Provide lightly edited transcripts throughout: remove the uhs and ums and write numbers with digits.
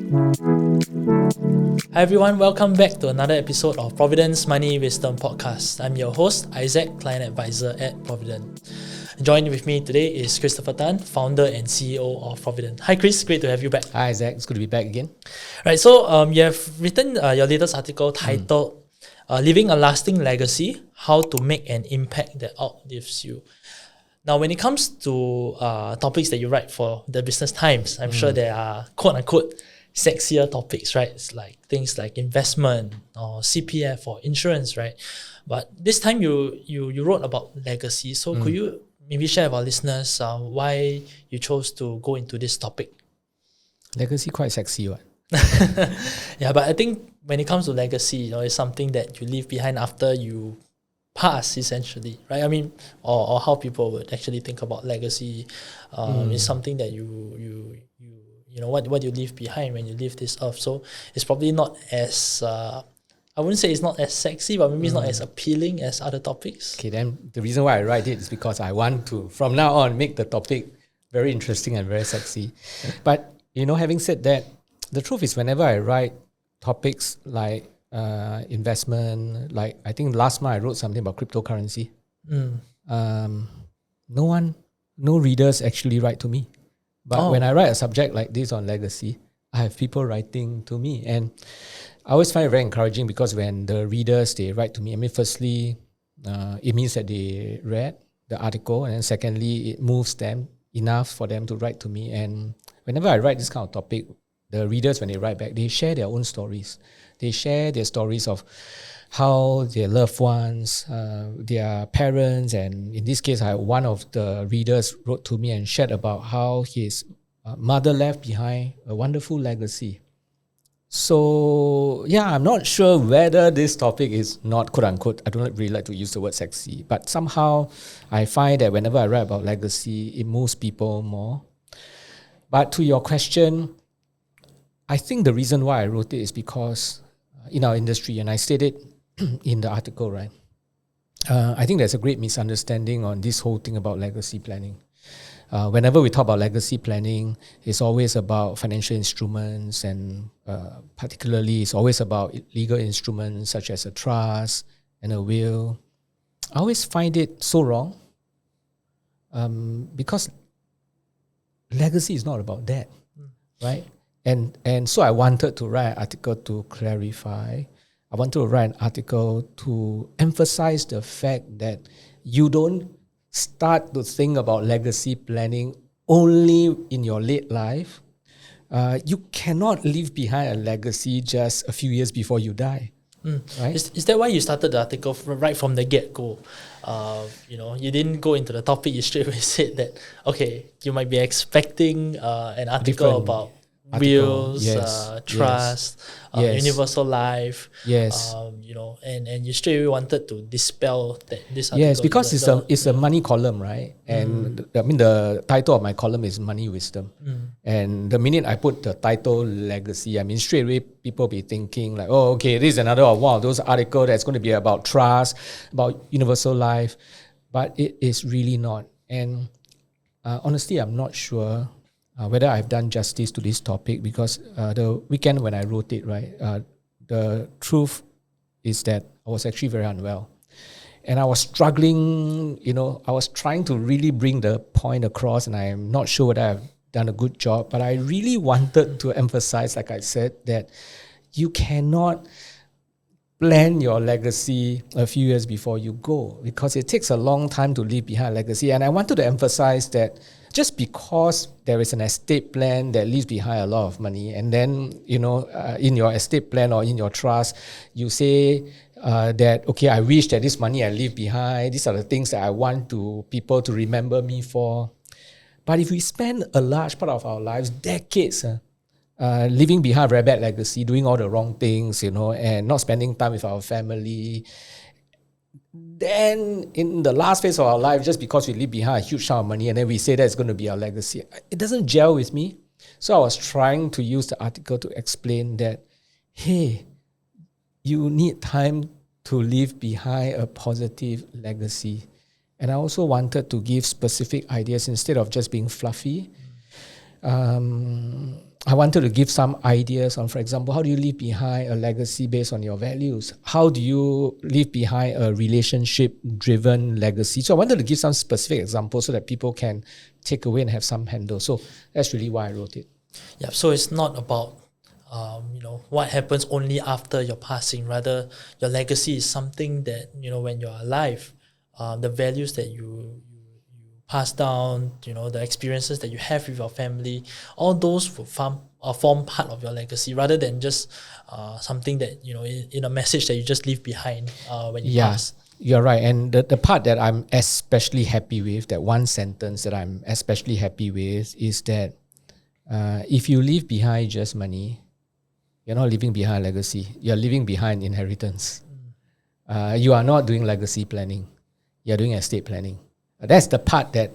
Hi everyone, welcome back to another episode of Providence Money Wisdom Podcast. I'm your host, Isaac, Client Advisor at Provident. Joining with me today is Christopher Tan, Founder and CEO of Provident. Hi Chris, great to have you back. Hi Isaac, it's good to be back again. Right, so you have written your latest article titled Leaving a Lasting Legacy, How to Make an Impact That Outlives You. Now, when it comes to topics that you write for the Business Times, I'm sure there are quote-unquote sexier topics, right? It's like things like investment or CPF or insurance, right? But this time you wrote about legacy. So could you maybe share with our listeners why you chose to go into this topic? Legacy quite sexy, what? Yeah, but I think when it comes to legacy, it's something that you leave behind after you pass, essentially, right? I mean, or how people would actually think about legacy is something that you know what you leave behind when you leave this earth. So it's probably not as I wouldn't say it's not as sexy, but maybe it's not as appealing as other topics. Okay, then the reason why I write it is because I want to, from now on, make the topic very interesting and very sexy. But, having said that, the truth is whenever I write topics like investment, like I think last month I wrote something about cryptocurrency. No readers actually write to me. But when I write a subject like this on legacy, I have people writing to me. And I always find it very encouraging because when the readers, they write to me, I mean, firstly, it means that they read the article. And then secondly, it moves them enough for them to write to me. And whenever I write this kind of topic, the readers, when they write back, they share their own stories. They share their stories of how their loved ones, their parents, and in this case, one of the readers wrote to me and shared about how his mother left behind a wonderful legacy. So, I'm not sure whether this topic is not quote-unquote, I don't really like to use the word sexy, but somehow I find that whenever I write about legacy, it moves people more. But to your question, I think the reason why I wrote it is because in our industry, and I stated in the article, right? I think there's a great misunderstanding on this whole thing about legacy planning. Whenever we talk about legacy planning, it's always about financial instruments, and particularly it's always about legal instruments such as a trust and a will. I always find it so wrong because legacy is not about that, right? And so I wanted to write an article to clarify. I want to write an article to emphasize the fact that you don't start to think about legacy planning only in your late life. You cannot leave behind a legacy just a few years before you die. Right? Is that why you started the article right from the get-go? You didn't go into the topic, you straight away said that, okay, you might be expecting an article about wills, trust, universal life, and you straight away wanted to dispel this article. Yes, because it's a money column, right? And I mean the title of my column is Money Wisdom. And the minute I put the title legacy, I mean straight away people be thinking like, oh, okay, this is another one of those articles that's going to be about trust, about universal life, but it is really not. And honestly, I'm not sure whether I've done justice to this topic because the weekend when I wrote it, right, the truth is that I was actually very unwell. And I was struggling, I was trying to really bring the point across, and I'm not sure whether I've done a good job, but I really wanted to emphasize, like I said, that you cannot plan your legacy a few years before you go because it takes a long time to leave behind a legacy. And I wanted to emphasize that just because there is an estate plan that leaves behind a lot of money, and then, in your estate plan or in your trust, you say that, okay, I wish that this money I leave behind, these are the things that I want people to remember me for. But if we spend a large part of our lives, decades, leaving behind a very bad legacy, doing all the wrong things, and not spending time with our family, then in the last phase of our life, just because we leave behind a huge sum of money and then we say that's going to be our legacy, it doesn't gel with me. So I was trying to use the article to explain that, hey, you need time to leave behind a positive legacy. And I also wanted to give specific ideas instead of just being fluffy. I I wanted to give some ideas on, for example, how do you leave behind a legacy based on your values? How do you leave behind a relationship-driven legacy? So I wanted to give some specific examples so that people can take away and have some handle. So that's really why I wrote it. Yeah, so it's not about what happens only after your passing. Rather, your legacy is something that when you're alive, the values that you pass down, the experiences that you have with your family, all those will form part of your legacy, rather than just something that in a message that you just leave behind when you pass. You're right. And the part that I'm especially happy with, that one sentence that I'm especially happy with, is that if you leave behind just money, you're not leaving behind legacy. You're leaving behind inheritance. You are not doing legacy planning. You're doing estate planning. That's the part that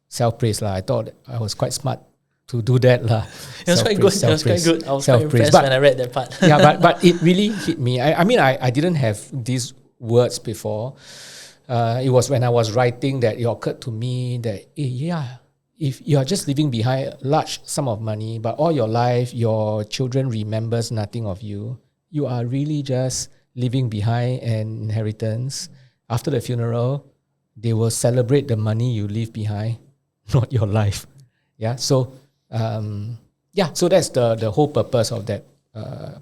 self-praise lah. I thought I was quite smart to do that lah. It was quite good. It was quite good. I was quite impressed when I read that part. but it really hit me. I mean, I didn't have these words before. It was when I was writing that it occurred to me that if you are just leaving behind a large sum of money, but all your life your children remembers nothing of you, you are really just leaving behind an inheritance. After the funeral, they will celebrate the money you leave behind, not your life. So that's the whole purpose of that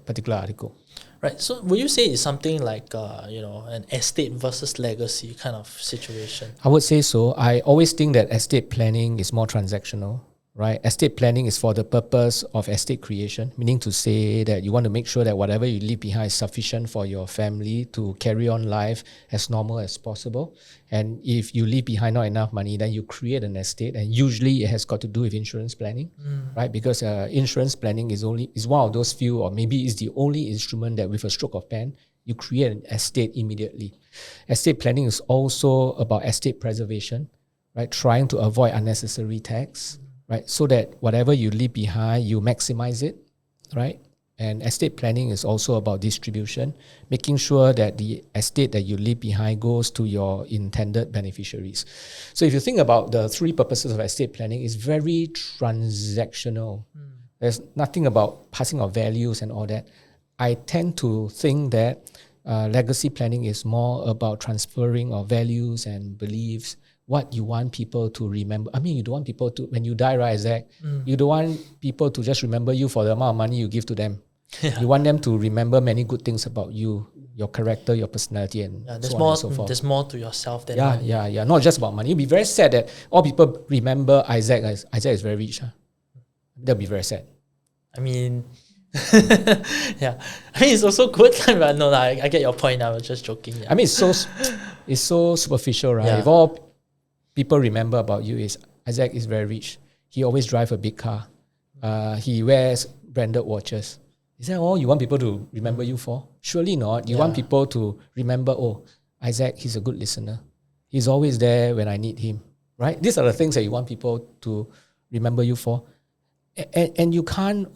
particular article. Right. So would you say it's something like an estate versus legacy kind of situation? I would say so. I always think that estate planning is more transactional, right? Estate planning is for the purpose of estate creation, meaning to say that you want to make sure that whatever you leave behind is sufficient for your family to carry on life as normal as possible. And if you leave behind not enough money, then you create an estate, and usually it has got to do with insurance planning, right? Because insurance planning is one of those few, or maybe is the only instrument that with a stroke of pen, you create an estate immediately. Estate planning is also about estate preservation, right? Trying to avoid unnecessary tax, right? So that whatever you leave behind, you maximize it, right? And estate planning is also about distribution, making sure that the estate that you leave behind goes to your intended beneficiaries. So if you think about the three purposes of estate planning, it's very transactional. There's nothing about passing of values and all that. I tend to think that legacy planning is more about transferring of values and beliefs, what you want people to remember. I mean, you don't want people to, when you die, right, Isaac, you don't want people to just remember you for the amount of money you give to them. You want them to remember many good things about you, your character, your personality, and so on and so forth. There's more to yourself than money. Not just about money. It'd be very sad that all people remember Isaac as Isaac is very rich. That'd be very sad. I mean, it's also good, but no, I get your point. I was just joking. I mean, it's so superficial, right? If all people remember about you is Isaac is very rich, he always drives a big car, he wears branded watches, is that all you want people to remember you for? Surely not. You want people to remember, Isaac, he's a good listener, he's always there when I need him, right? These are the things that you want people to remember you for. And you cannot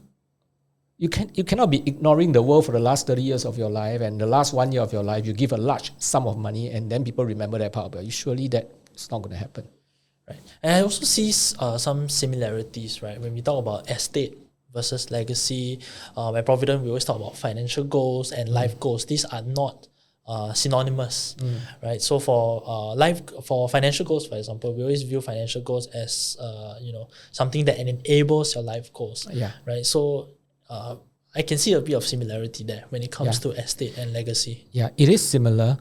be ignoring the world for the last 30 years of your life, and the last 1 year of your life you give a large sum of money and then people remember that part about you. Surely that's not going to happen. Right. And I also see some similarities, right? When we talk about estate versus legacy, at Provident we always talk about financial goals and life goals. These are not synonymous, right? So for financial goals, for example, we always view financial goals as something that enables your life goals, right? So I can see a bit of similarity there when it comes to estate and legacy. Yeah, it is similar.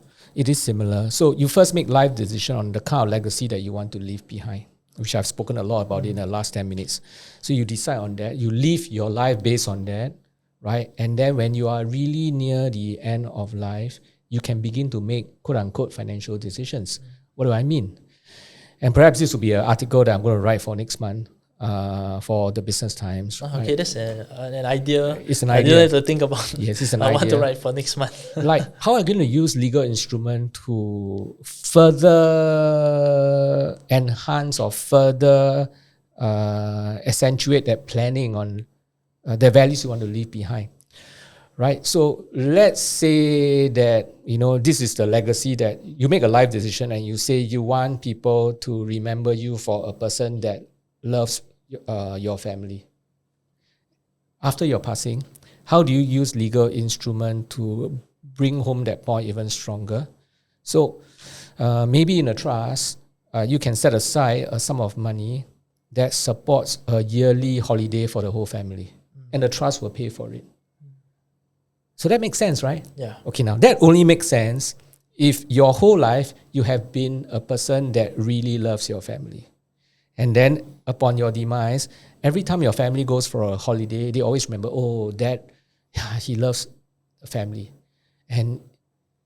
So you first make life decision on the kind of legacy that you want to leave behind, which I've spoken a lot about in the last 10 minutes. So you decide on that. You live your life based on that, right? And then when you are really near the end of life, you can begin to make quote-unquote financial decisions. What do I mean? And perhaps this will be an article that I'm going to write for next month for the Business Times. Okay, right? That's an idea. It's an idea. I have to think about. Yes, it's an I idea. want to write for next month. Like, how are you going to use legal instrument to further enhance or further accentuate that planning on the values you want to leave behind? Right? So let's say that, this is the legacy that you make a life decision and you say you want people to remember you for a person that loves your family. After your passing, how do you use legal instrument to bring home that point even stronger? So maybe in a trust, you can set aside a sum of money that supports a yearly holiday for the whole family. And the trust will pay for it. So that makes sense, right? Yeah. Okay, now that only makes sense if your whole life you have been a person that really loves your family. And then upon your demise, every time your family goes for a holiday, they always remember, oh, Dad, he loves the family. And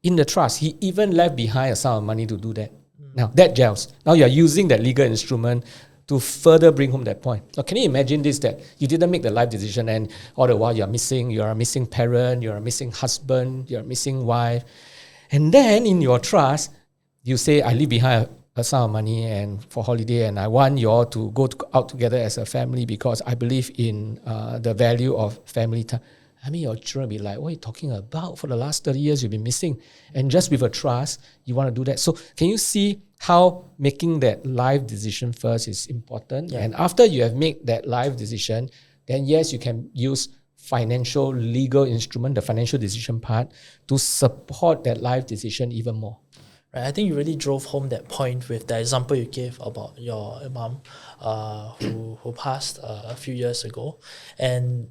in the trust, he even left behind a sum of money to do that. Now, that gels. Now you're using that legal instrument to further bring home that point. Now, can you imagine this, that you didn't make the life decision and all the while you're a missing parent, you're a missing husband, you're a missing wife. And then in your trust, you say, I leave behind a sum of money and for holiday, and I want you all to go out together as a family because I believe in the value of family time. I mean, your children will be like, what are you talking about? For the last 30 years, you've been missing. And just with a trust, you want to do that. So can you see how making that life decision first is important? Yeah. And after you have made that life decision, then yes, you can use financial legal instrument, the financial decision part, to support that life decision even more. Right, I think you really drove home that point with the example you gave about your mom who passed a few years ago. And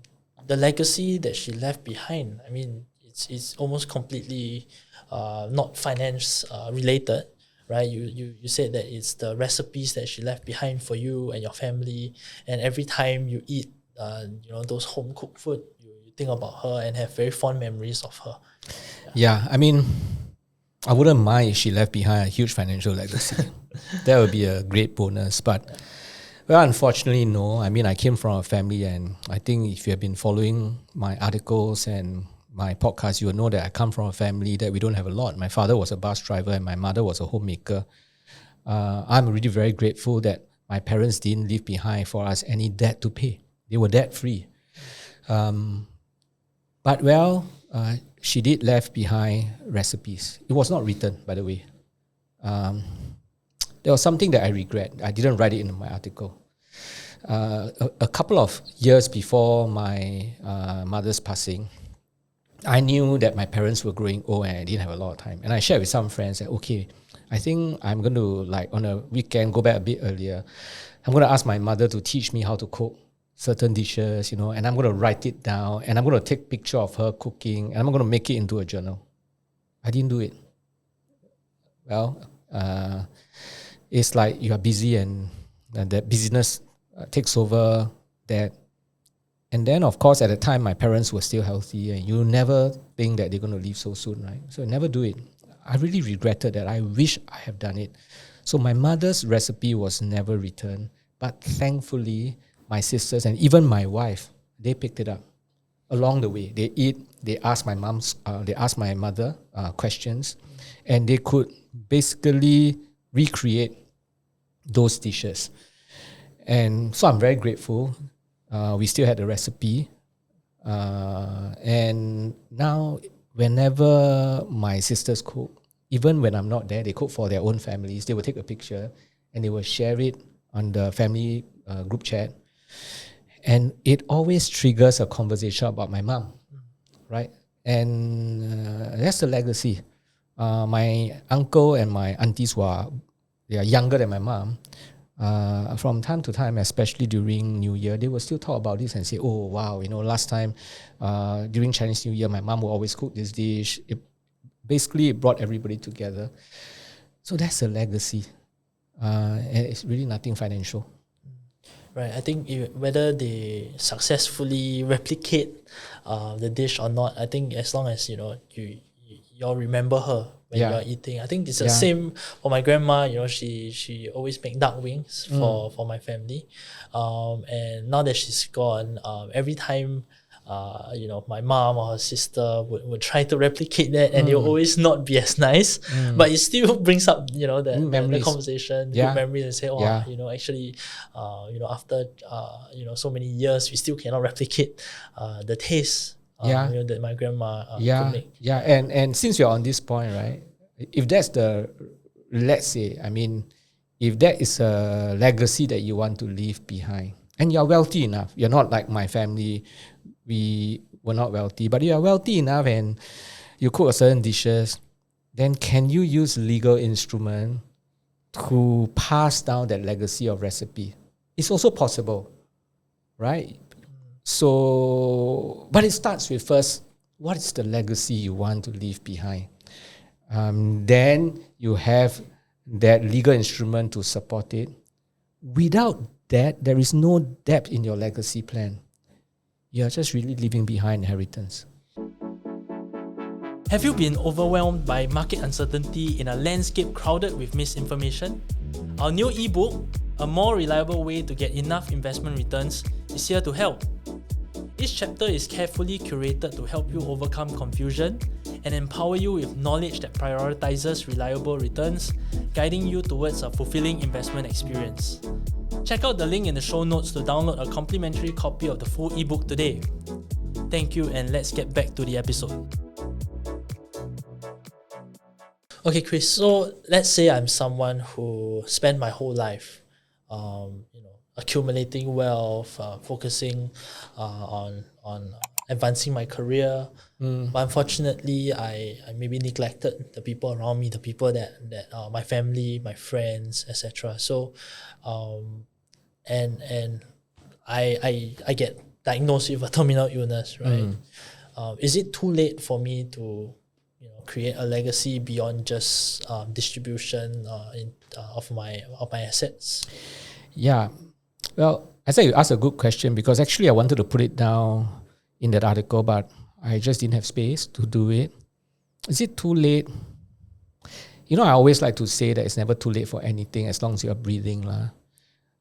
the legacy that she left behind, I mean, it's almost completely not finance related, right? You said that it's the recipes that she left behind for you and your family, and every time you eat, those home cooked food, you think about her and have very fond memories of her. Yeah, I mean, I wouldn't mind if she left behind a huge financial legacy. That would be a great bonus, but. Well, unfortunately, no. I mean, I came from a family, and I think if you have been following my articles and my podcast, you will know that I come from a family that we don't have a lot. My father was a bus driver and my mother was a homemaker. I'm really very grateful that my parents didn't leave behind for us any debt to pay. They were debt-free. But she did left behind recipes. It was not written, by the way. There was something that I regret. I didn't write it in my article. A couple of years before my mother's passing, I knew that my parents were growing old and I didn't have a lot of time. And I shared with some friends that, okay, I think I'm going to, like on a weekend, go back a bit earlier. I'm going to ask my mother to teach me how to cook certain dishes, and I'm going to write it down and I'm going to take picture of her cooking and I'm going to make it into a journal. I didn't do it. Well, it's like you are busy and that busyness takes over that. And then, of course, at the time, my parents were still healthy and you never think that they're going to leave so soon, right? So never do it. I really regretted that. I wish I have done it. So my mother's recipe was never written, but thankfully, my sisters and even my wife, they picked it up along the way. They asked my mother questions, and they could basically recreate those dishes. And so I'm very grateful. We still had the recipe. And now whenever my sisters cook, even when I'm not there, they cook for their own families. They will take a picture and they will share it on the family group chat. And it always triggers a conversation about my mom, right? And that's the legacy. My uncle and my aunties they are younger than my mom. From time to time, especially during New Year, they will still talk about this and say, oh, wow, last time during Chinese New Year, my mom will always cook this dish. It brought everybody together. So that's a legacy. And it's really nothing financial. Right, I think whether they successfully replicate the dish or not, I think as long as you all remember her when you're eating. I think it's the same for my grandma. She always make duck wings for my family, and now that she's gone, every time my mom or her sister would try to replicate that, and it will always not be as nice, but it still brings up the conversation, good memories, and say, actually, after so many years, we still cannot replicate the taste that my grandma could make. And since you're on this point, right, if that's let's say, I mean, if that is a legacy that you want to leave behind, and you're wealthy enough. You're not like my family. We were not wealthy, but you are wealthy enough and you cook a certain dishes, then can you use legal instrument to pass down that legacy of recipe? It's also possible, right? So, but it starts with first, what is the legacy you want to leave behind? Then you have that legal instrument to support it. Without that, there is no depth in your legacy plan. You're just really leaving behind inheritance. Have you been overwhelmed by market uncertainty in a landscape crowded with misinformation? Our new ebook, A More Reliable Way to Get Enough Investment Returns, is here to help. Each chapter is carefully curated to help you overcome confusion and empower you with knowledge that prioritizes reliable returns, guiding you towards a fulfilling investment experience. Check out the link in the show notes to download a complimentary copy of the full ebook today. Thank you, and let's get back to the episode. Okay, Chris, so let's say I'm someone who spent my whole life accumulating wealth, focusing on advancing my career. But unfortunately, I maybe neglected the people around me, the people that my family, my friends, etc. So, and I get diagnosed with a terminal illness, right? Is it too late for me to create a legacy beyond just distribution of my assets? Yeah. Well, I said you asked a good question because actually I wanted to put it down in that article, but I just didn't have space to do it. Is it too late? I always like to say that it's never too late for anything as long as you're breathing.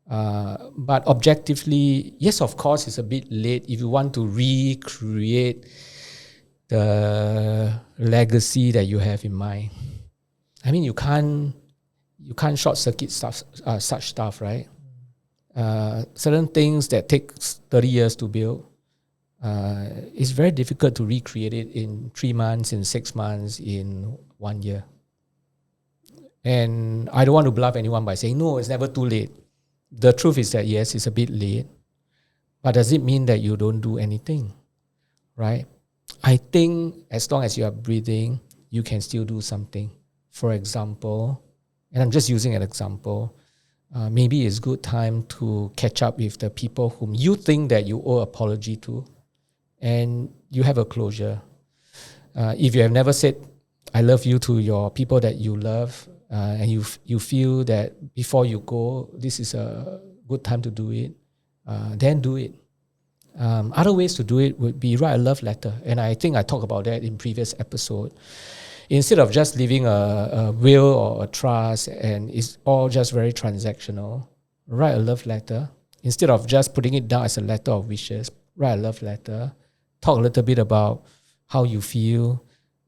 But objectively, yes, of course, it's a bit late if you want to recreate the legacy that you have in mind. I mean, you can't short circuit stuff, such stuff, right? Certain things that take 30 years to build, it's very difficult to recreate it in 3 months, in 6 months, in 1 year. And I don't want to bluff anyone by saying, no, it's never too late. The truth is that, yes, it's a bit late. But does it mean that you don't do anything, right? I think as long as you are breathing, you can still do something. For example, and I'm just using an example, maybe it's good time to catch up with the people whom you think that you owe apology to, and you have a closure. If you have never said I love you to your people that you love, and you feel that before you go, this is a good time to do it, then do it. Other ways to do it would be write a love letter, and I think I talked about that in previous episode. Instead of just leaving a will or a trust and it's all just very transactional, write a love letter. Instead of just putting it down as a letter of wishes, write a love letter. Talk a little bit about how you feel,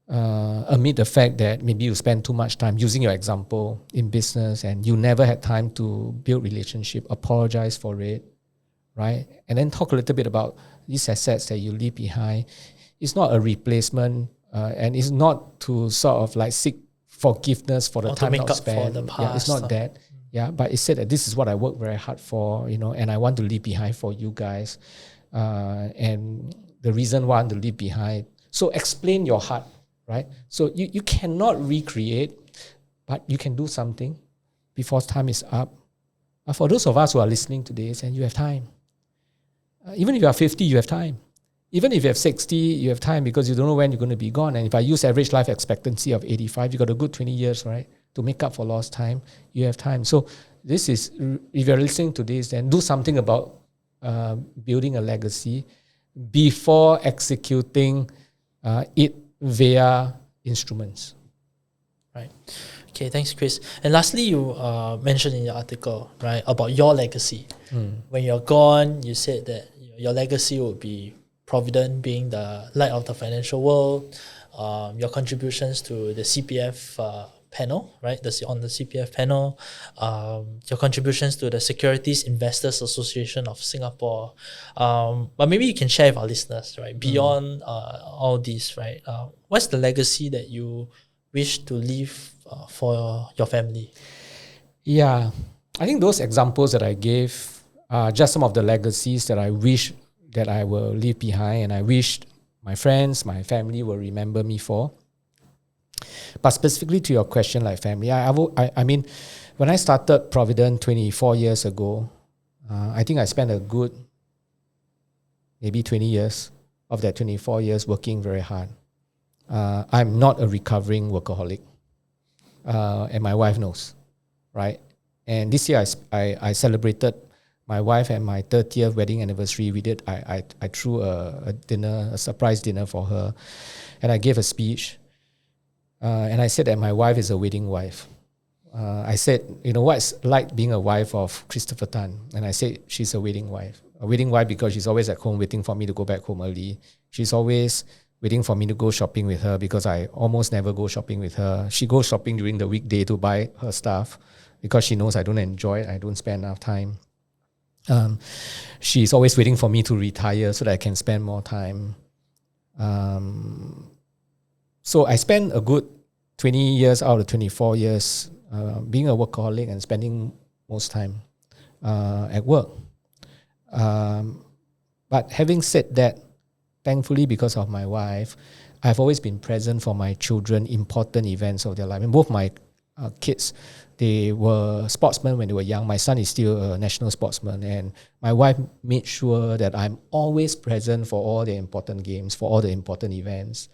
amid the fact that maybe you spend too much time, using your example, in business and you never had time to build relationship. Apologize for it, right? And then talk a little bit about these assets that you leave behind. It's not a replacement, and it's not to sort of like seek forgiveness for the or time to make not up spent. for the past. It's not that. Yeah, but it said that this is what I worked very hard for, and I want to leave behind for you guys. And the reason why I want to leave behind. So explain your heart, right? So you cannot recreate, but you can do something before time is up. For those of us who are listening to this and you have time, even if you are 50, you have time. Even if you have 60, you have time because you don't know when you're going to be gone. And if I use average life expectancy of 85, you got a good 20 years, right? To make up for lost time, you have time. So this is, if you're listening to this, then do something about building a legacy before executing it via instruments. Right. Okay, thanks, Chris. And lastly, you mentioned in your article, right, about your legacy. When you're gone, you said that your legacy would be provident, being the light of the financial world, your contributions to the CPF panel, right? On the CPF panel, your contributions to the Securities Investors Association of Singapore. But maybe you can share with our listeners, right? Beyond all these, right? What's the legacy that you wish to leave for your family? Yeah, I think those examples that I gave just some of the legacies that I wish that I will leave behind, and I wish my friends, my family will remember me for. But specifically to your question, like family, I mean, when I started Provident 24 years ago, I think I spent a good maybe 20 years of that 24 years working very hard. I'm not a recovering workaholic, and my wife knows, right? And this year I celebrated my wife and my 30th wedding anniversary. I threw a dinner, a surprise dinner for her, and I gave a speech, and I said that my wife is a wedding wife. I said, what's like being a wife of Christopher Tan? And I said she's a wedding wife. A wedding wife because she's always at home waiting for me to go back home early. She's always waiting for me to go shopping with her because I almost never go shopping with her. She goes shopping during the weekday to buy her stuff because she knows I don't enjoy it. I don't spend enough time. She's always waiting for me to retire so that I can spend more time. So I spent a good 20 years out of 24 years being a workaholic and spending most time at work. But having said that, thankfully, because of my wife, I've always been present for my children, important events of their life. And both my kids, they were sportsmen when they were young. My son is still a national sportsman. And my wife made sure that I'm always present for all the important games, for all the important events.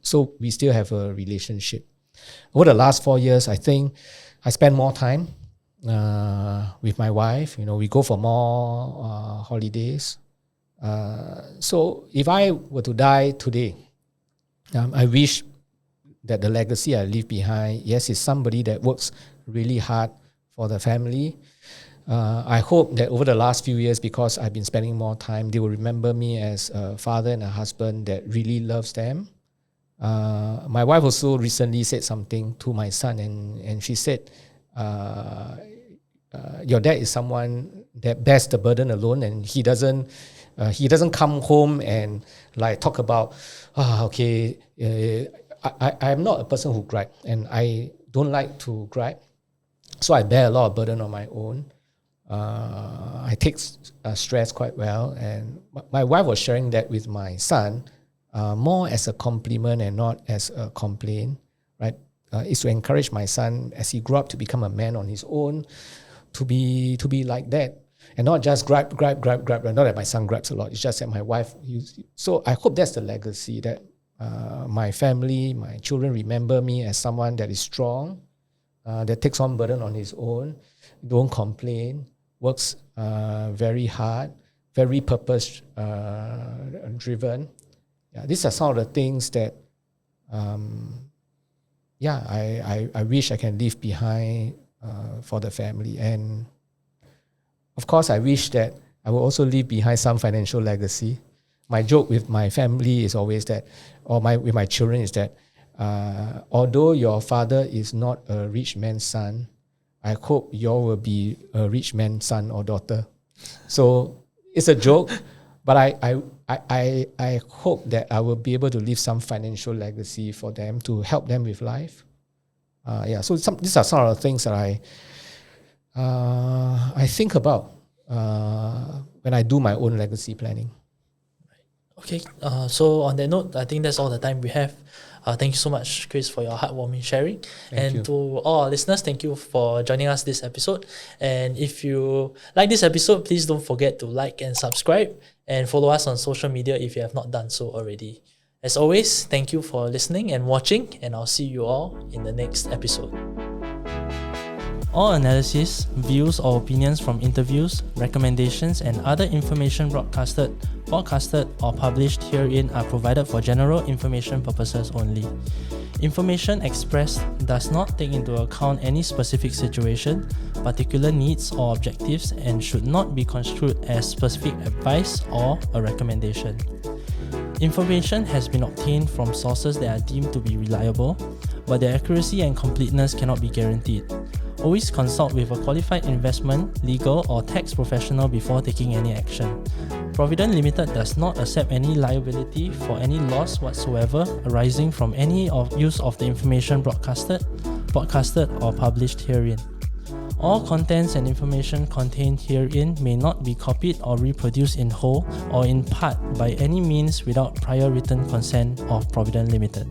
So we still have a relationship. Over the last 4 years, I think I spend more time with my wife. We go for more holidays. So if I were to die today, I wish that the legacy I leave behind, yes, is somebody that works really hard for the family. I hope that over the last few years, because I've been spending more time, they will remember me as a father and a husband that really loves them. My wife also recently said something to my son, and she said, your dad is someone that bears the burden alone, and he doesn't come home and like talk about, I'm not a person who gripe, and I don't like to gripe, so I bear a lot of burden on my own. I take stress quite well, and my wife was sharing that with my son, more as a compliment and not as a complaint, right? Is to encourage my son as he grew up to become a man on his own, to be like that, and not just gripe. Not that my son gripes a lot. It's just that my wife. So I hope that's the legacy, that my family, my children remember me as someone that is strong, that takes on burden on his own, don't complain, works very hard, very purpose driven. Yeah, these are some of the things that I wish I can leave behind for the family. And of course, I wish that I will also leave behind some financial legacy. My joke with my family is always that, with my children is that, although your father is not a rich man's son, I hope you will be a rich man's son or daughter. So it's a joke, but I hope that I will be able to leave some financial legacy for them to help them with life. So these are some of the things that I think about when I do my own legacy planning. Okay, so on that note, I think that's all the time we have. Thank you so much, Chris, for your heartwarming sharing. Thank you. To all our listeners, thank you for joining us this episode. And if you like this episode, please don't forget to like and subscribe, and follow us on social media if you have not done so already. As always, thank you for listening and watching, and I'll see you all in the next episode. All analysis, views or opinions from interviews, recommendations and other information broadcasted, podcasted or published herein are provided for general information purposes only. Information expressed does not take into account any specific situation, particular needs or objectives, and should not be construed as specific advice or a recommendation. Information has been obtained from sources that are deemed to be reliable, but their accuracy and completeness cannot be guaranteed. Always consult with a qualified investment, legal or tax professional before taking any action. Provident Limited does not accept any liability for any loss whatsoever arising from any use of the information broadcasted or published herein. All contents and information contained herein may not be copied or reproduced in whole or in part by any means without prior written consent of Provident Limited.